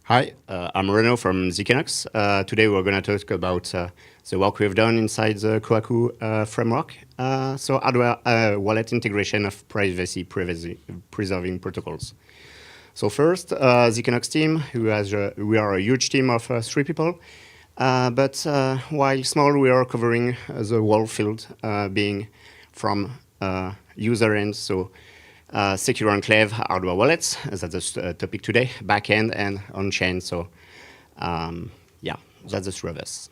Hi, I'm Reno from ZKNOX. Today we're going to talk about the work we've done inside the Kohaku framework. So hardware wallet integration of privacy preserving protocols. So first, ZKNOX team, we are a huge team of 3 people. But while small, we are covering the whole field, being from user end, so secure enclave hardware wallets, that's the topic today, backend and on-chain. So yeah, that's the 3 of us.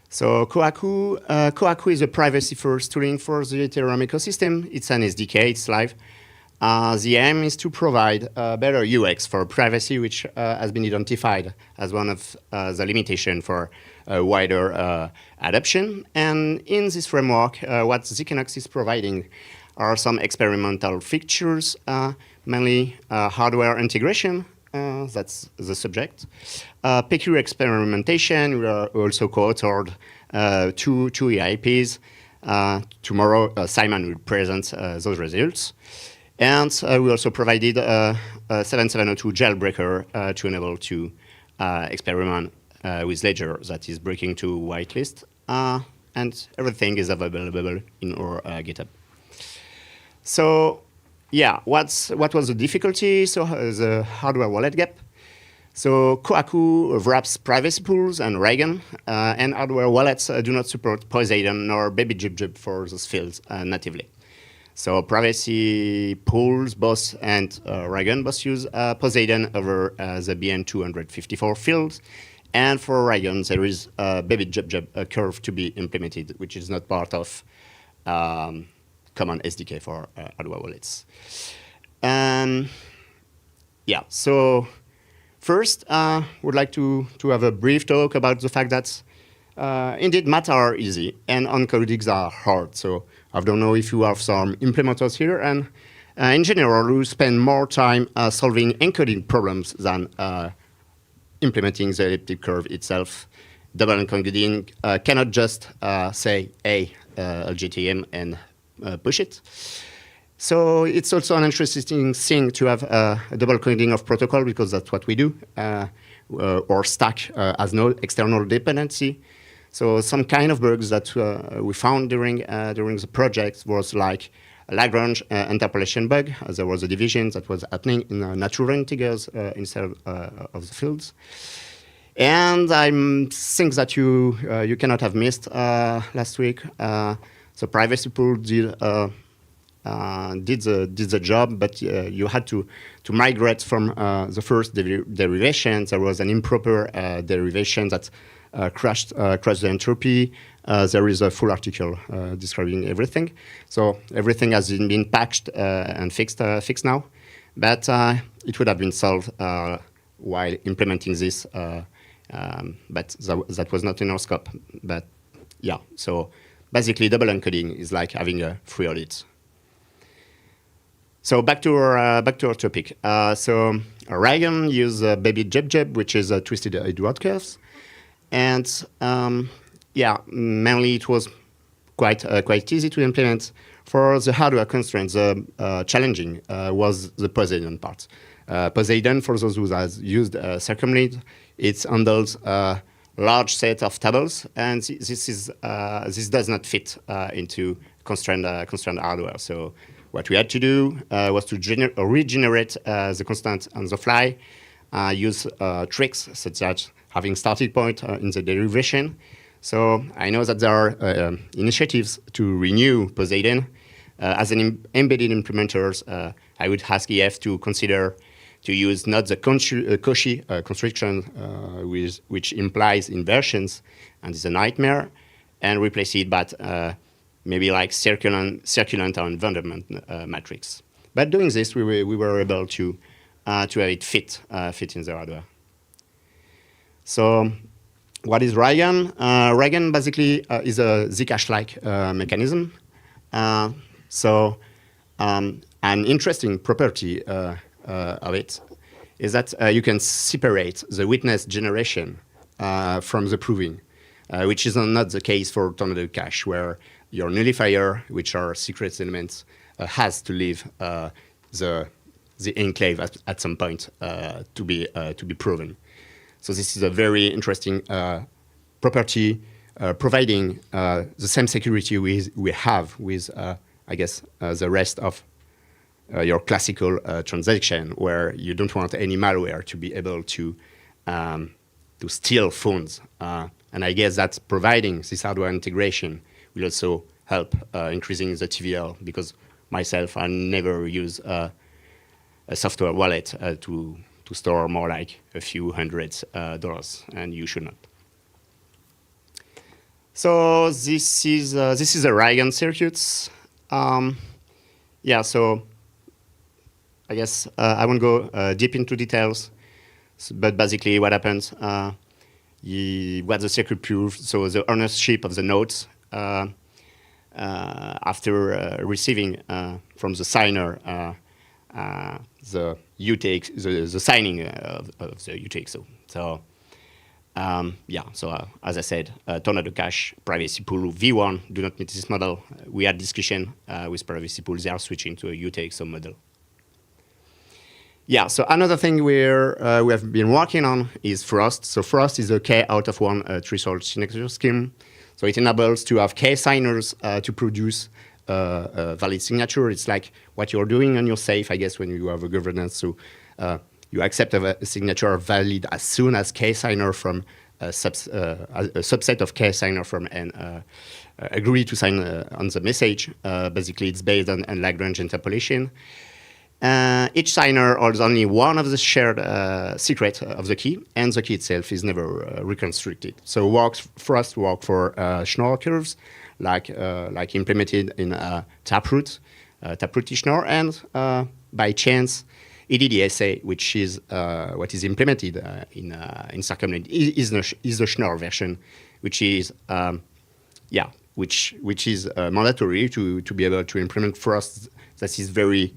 So Kohaku is a privacy-first tooling for the Ethereum ecosystem. It's an SDK, it's live. The aim is to provide a better UX for privacy, which has been identified as one of the limitations for wider adoption. And in this framework, what ZKNOX is providing are some experimental features, mainly hardware integration, that's the subject. PQ experimentation, we are also co-authored 2 EIPs. Tomorrow, Simon will present those results. And we also provided a 7702 jailbreaker to enable to experiment with Ledger that is breaking to whitelist. And everything is available in our GitHub. So yeah, what was the difficulty? So the hardware wallet gap. So Kohaku wraps privacy pools and Raygun, and hardware wallets do not support Poseidon nor Baby Jib for those fields natively. So privacy pools, both and Raygun both use Poseidon over the BN254 fields. And for Raygun, there is a Baby Jib curve to be implemented, which is not part of common SDK for hardware wallets. Yeah, so first, would like to have a brief talk about the fact that indeed math are easy and encodings are hard. So I don't know if you have some implementers here, and in general, we spend more time solving encoding problems than implementing the elliptic curve itself. Double encoding cannot just say a LGTM and push it. So it's also an interesting thing to have a double encoding of protocol, because that's what we do. Or stack has no external dependency. So some kind of bugs that we found during the project was like a Lagrange interpolation bug. There was a division that was happening in natural integers instead of the fields. And I think that you cannot have missed last week. The privacy pool did the job, but you had to migrate from the first derivation. There was an improper derivation that crashed the entropy. There is a full article describing everything. So everything has been patched and fixed now, but it would have been solved while implementing this, but that was not in our scope. But yeah, so basically double encoding is like having a free audit. So back to our topic. So Raygun uses Baby Jib, which is a twisted Edward curves. And yeah, mainly it was quite easy to implement. For the hardware constraints, challenging was the Poseidon part. Poseidon, for those who has used Circumlink, it handles a large set of tables, and this does not fit into constrained hardware. So what we had to do was to regenerate the constant on the fly, use tricks such as having starting point in the derivation. So I know that there are initiatives to renew Poseidon. As an embedded implementers, I would ask EF to consider to use not the Cauchy construction, which implies inversions, and is a nightmare, and replace it by maybe like circulant or environment matrix. But doing this, we were able to have it fit in the hardware. So what is Raygun? Raygun basically is a Zcash-like mechanism. So an interesting property of it is that you can separate the witness generation from the proving, which is not the case for Tornado Cache, where your nullifier, which are secret elements, has to leave the the enclave at some point to be proven. So this is a very interesting property, providing the same security we have with, I guess, the rest of your classical transaction, where you don't want any malware to be able to steal funds. And I guess that providing this hardware integration will also help increasing the TVL, because myself, I never use a software wallet to store more like a few $100s, and you should not. So this is a Raygun circuits. Yeah, so I guess I won't go deep into details, but basically what happens, what the circuit proves, so the ownership of the nodes after receiving from the signer the UTX, the signing of the UTXO. So yeah, so as I said, Tornado Cache, Privacy Pool V1 do not meet this model. We had discussion with Privacy Pool. They are switching to a UTXO model. Yeah, so another thing we have been working on is Frost. So Frost is a K out of one threshold signature scheme. So it enables to have K signers to produce a valid signature. It's like what you're doing on your safe, I guess, when you have a governance. So you accept a signature valid as soon as K signer from a subset of K signer from and agree to sign on the message. Basically, it's based on Lagrange interpolation. Each signer holds only one of the shared secret of the key, and the key itself is never reconstructed. So Frost works for Schnorr curves, like implemented in Taproot Schnorr, and by chance, EDDSA, which is what is implemented in Circumlink, is the Schnorr version, which is which is mandatory to be able to implement Frost. That is very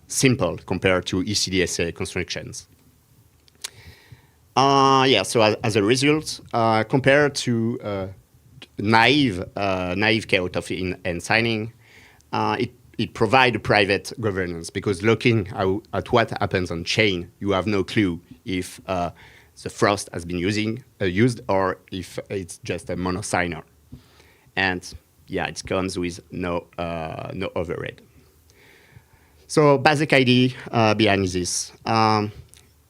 simple compared to ECDSA constructions. Yeah, so as a result, compared to naive chaos of in signing, it provides private governance, because looking at what happens on chain, you have no clue if the Frost has been used or if it's just a monosigner. And yeah, it comes with no overhead. So basic ID behind this,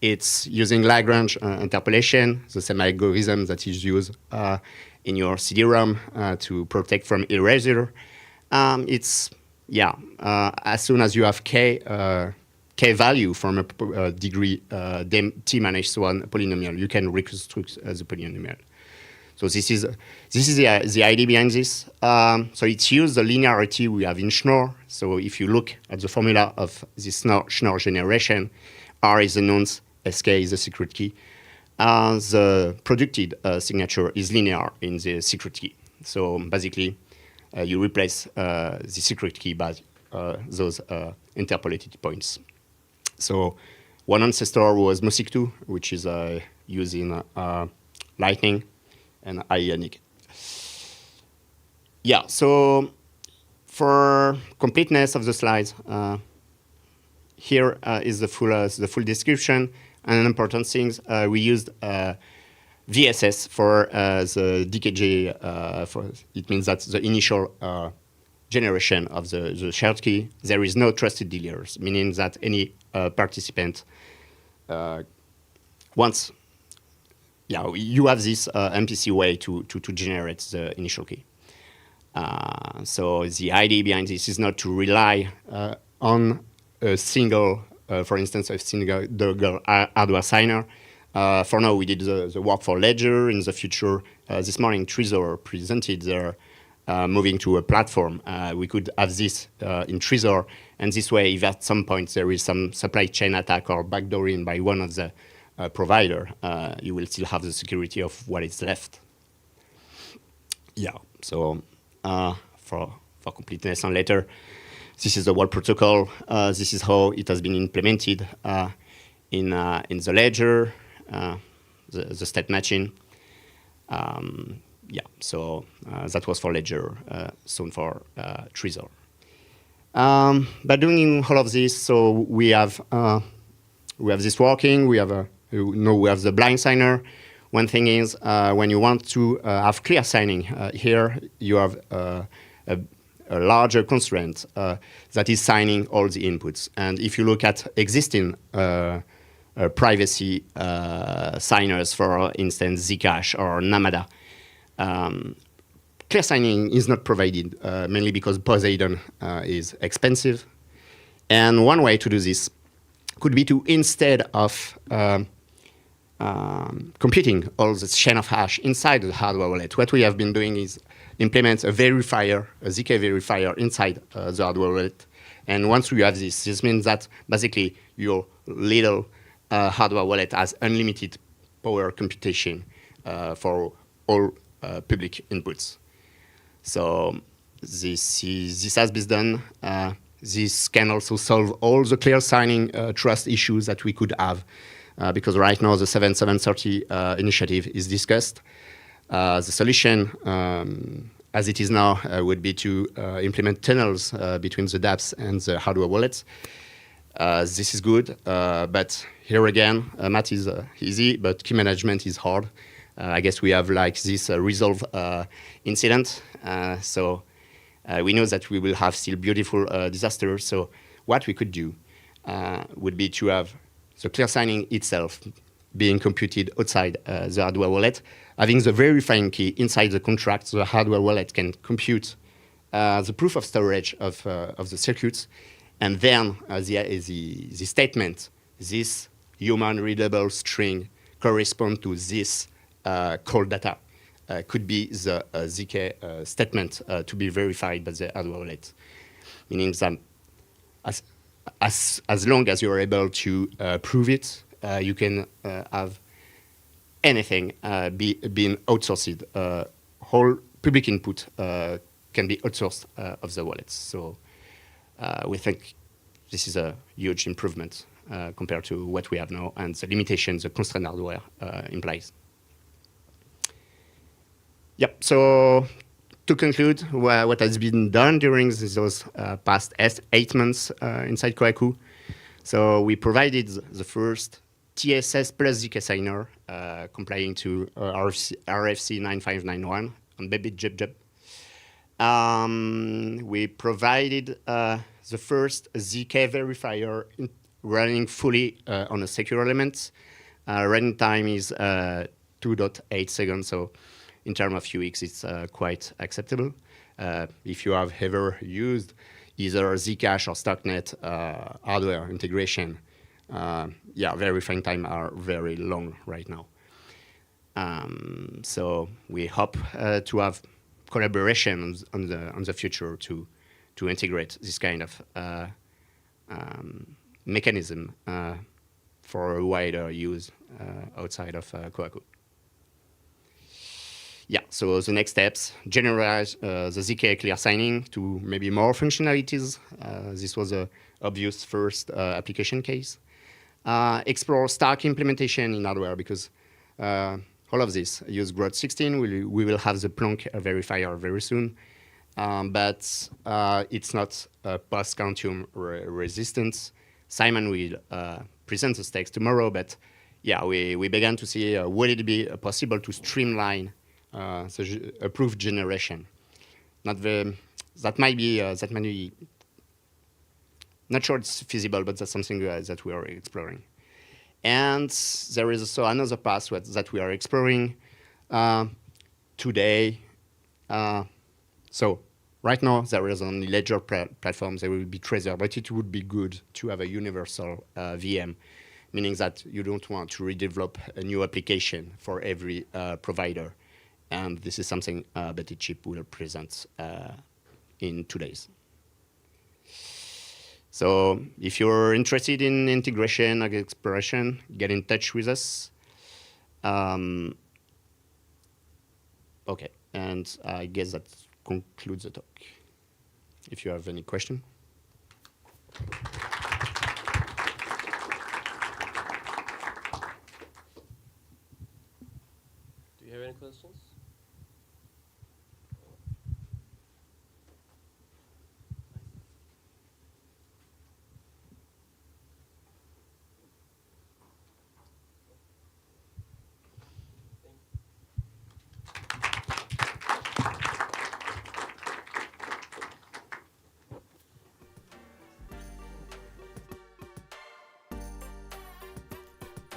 it's using Lagrange interpolation, the same algorithm that is used in your CD-ROM to protect from erasure. It's as soon as you have k value from a degree t-1 polynomial, you can reconstruct the polynomial. So this is the idea behind this. So it's used the linearity we have in Schnorr. So if you look at the formula of this Schnorr generation, R is the nonce, SK is the secret key. The produced signature is linear in the secret key. So basically, you replace the secret key by those interpolated points. So one ancestor was MOSIC2, which is used in Lightning and Ionic. Yeah, so for completeness of the slides, here is the full description. And important things, we used VSS for the DKG. It means that the initial generation of the shared key, there is no trusted dealers, meaning that any participant once you have this MPC way to generate the initial key. So the idea behind this is not to rely on a single, for instance, a single hardware signer. For now, we did the work for Ledger. In the future, this morning, Trezor presented their moving to a platform. We could have this in Trezor, and this way, if at some point there is some supply chain attack or backdooring by one of the provider, you will still have the security of what is left. Yeah, so for completeness and later, this is the whole protocol. This is how it has been implemented in the Ledger, the state matching. Yeah, so that was for Ledger, soon for Trezor. By doing all of this, so we have this working. We have the blind signer. One thing is when you want to have clear signing, here you have a larger constraint that is signing all the inputs. And if you look at existing privacy signers, for instance, Zcash or Namada, clear signing is not provided, mainly because Poseidon is expensive. And one way to do this could be to, instead of computing all the chain of hash inside the hardware wallet, what we have been doing is implement a verifier, a ZK verifier inside the hardware wallet. And once we have this means that basically your little hardware wallet has unlimited power computation for all public inputs. So this has been done. This can also solve all the clear signing trust issues that we could have, because right now the 7730 initiative is discussed. The solution, as it is now, would be to implement tunnels between the dApps and the hardware wallets. This is good, but here again, math is easy, but key management is hard. I guess we have like this resolve incident, so we know that we will have still beautiful disasters. So what we could do would be to have the clear signing itself being computed outside the hardware wallet, having the verifying key inside the contract. So the hardware wallet can compute the proof of storage of the circuits, and then the statement, this human readable string correspond to this call data, could be the ZK statement to be verified by the hardware wallet, meaning that as long as you're able to prove it, you can have anything being outsourced. Whole public input can be outsourced of the wallets. So we think this is a huge improvement compared to what we have now and the limitations the constraint hardware implies. Yep, so to conclude, what has been done during those past 8 months inside Kohaku. So we provided the first TSS plus ZK signer complying to RFC 9591 on Baby Jib Jib. We providid the first ZK verifier running fully on a secure element. Running time is 2.8 seconds, so in terms of UX, it's quite acceptable. If you have ever used either Zcash or Stocknet hardware integration, yeah, verifying time are very long right now. So we hope to have collaboration on the future to integrate this kind of mechanism for a wider use outside of Kohaku. Yeah, so the next steps, generalize the ZK clear signing to maybe more functionalities. This was an obvious first application case. Explore Stark implementation in hardware, because all of this use Groth 16. We will have the Planck verifier very soon, but it's not post-quantum resistance. Simon will present the stakes tomorrow, but yeah, we began to see would it be possible to streamline the approved generation. That might be not sure it's feasible, but that's something that we are exploring. And there is also another path that we are exploring today. So right now there is only Ledger platforms. There will be Trezor, but it would be good to have a universal VM, meaning that you don't want to redevelop a new application for every provider. And this is something Betty Chip will present in 2 days. So if you're interested in integration and exploration, get in touch with us. Okay, and I guess that concludes the talk. If you have any question. Do you have any questions?